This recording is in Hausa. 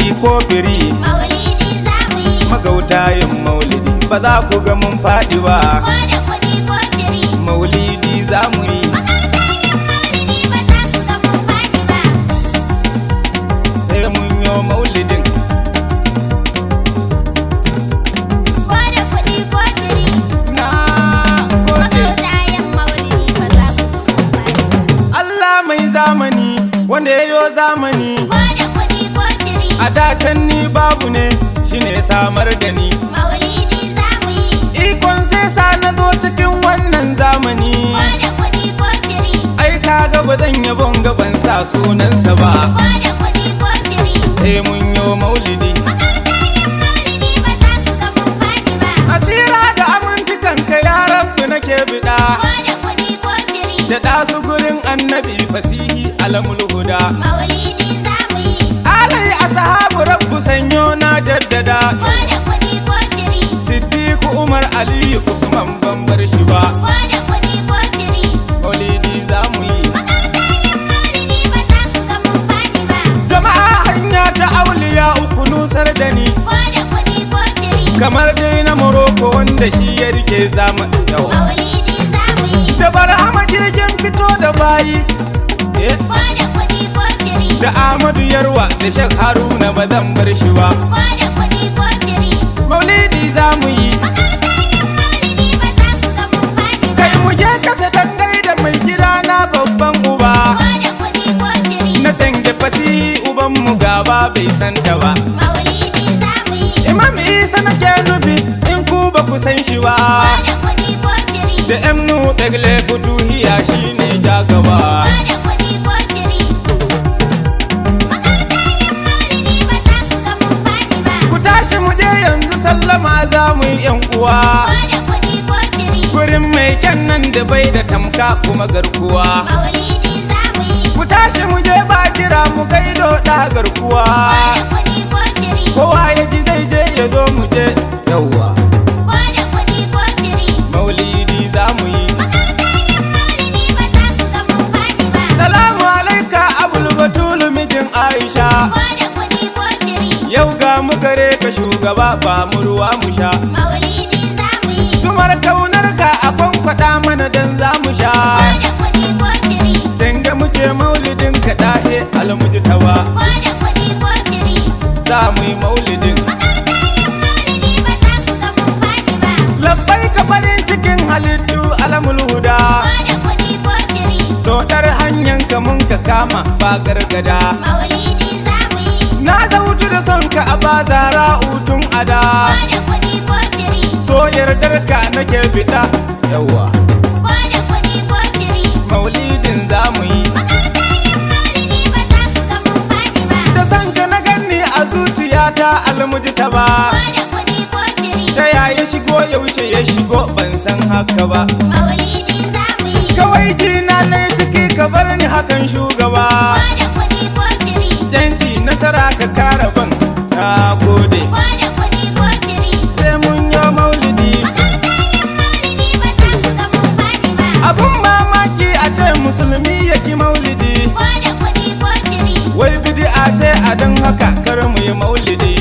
kudi ko firi. Maulidi za mu yi. Magauta yin maulidi ba za ku ga mun faɗi ba. Ko da kudi ko firi. Maulidi za mu yi. Magauta yin maulidi ba za ku ga mun faɗi ba. Sai mun yo maulidin. Ko da kudi ko firi. Na gode. Magauta yin maulidi ba za ku ga mun faɗi ba. Allah mai zamani wanda ya yo zamani. Ko da kudi ko firi. A datan ni babu ne shine samar da ni. Maulidi za mu yi. Ikon sai sa na zo cikin wannan zamani. Ko da kudi ko firi. Ai kaga ba zan yabon gaban sa sunansa ba. Ko da kudi ko firi. Sai mun yo maulidi. Magauta yin maulidi ba za ku ga mun faɗi ba. Asira da amintukan ka ya rabbi nake bida. Ko da kudi ko firi. Da ɗasu gurin annabi fasihi alamul huda. Maulidi za mu yi. Alai ashabu rabbu sanyo na jaddada. Ko da kudi ko firi. Siddiqu Umar Aliyu Usman ban bar shi ba. Ko da kudi ko firi. Maulidi za mu yi. Magauta yin maulidi ba za ku ga mun faɗi ba. Jama'a hanya ta auliya uku nusar da ni. Ko da kudi ko firi. Kamar dai na Morocco wanda shi ya rike zamani yau. Maulidi za mu yi. Da barhama jirgin fito da bayi. Ko da kudi ko firi. Da Ahmadu Yarwa da Sheikh Haruna ba zan bar shi ba. Ko da kudi ko firi. Maulidi za mu yi. Magauta yin maulidi ba za ku ga mun faɗi ba. Kai mu je kasa dangai da mai gida na babban uba. Ko da kudi ko firi. Na sange fasihi uban mu gaba bai santa ba. Maulidi za mu yi. Imam Isa nake nufi in ku ba ku san shi ba. Ko da kudi ko firi. Da emnu dagle butuhiya shine jagaba. Ko da kudi ko firi. Magauta yin maulidi ba za ku ga mun faɗi ba. Ku tashi mu je yanzu sallama za mu yi yan uwa. Ko da kudi ko firi. Gurin mai kyan nan da bai da tamka kuma garkuwa. Maulidi za mu yi. Ku tashi mu je ba kira mu gaido da garkuwa. Ko da kudi ko firi. Kowa ya ji zai je ya zo mu je yauwa. Ko da kudi ko firi. Maulidi za mu yi. Magauta yin maulidi ba za ku ga mun faɗi ba. Salamu alaika abul batulu mijin Aisha. Ko da kudi ko firi. Yau ga mu gare ka shugaba ba mu ruwa mu sha. Maulidi za mu yi. Sumar kaunar ka a kwankwada mana dan za mu sha. Ko da kudi ko firi. Sanga muke maulidin ka dahe almujtawa. Ko da kudi ko firi. Za mu yi maulidin. Magauta yin maulidi ba za ku ga mun faɗi ba. Labbai ka farin cikin halittu alamul huda. Ko da kudi ko firi. Dodar hanyar ka mun ka kama ba gargada. Maulidi za mu yi. Na zautu da son ka a bazara utun ada. Ko da kudi ko firi. So yardar ka nake fita yawa. Ko da kudi ko firi. Maulidin za mu yi. Magauta yin maulidi ba za ku ga mun faɗi ba. Da son ka na ganni a zuciyata almujtaba. Ko da kudi ko firi. Ta yaya shigo yaushe ya shigo ban san haka ba. Maulidi za mu yi. Kawai jina na ciki ka bar ni hakan shugaba. Ko da kudi ko firi. Yanci nasara ka kara ban na gode. Ko da kudi ko firi. Sai mun yo maulidi. Magauta yin maulidi ba za ku ga mun faɗi ba. Abun mamaki a ce musulmi ya ki maulidi. Ko da kudi ko firi. Wai bid'a ce a don haka kar mu yi maulidi.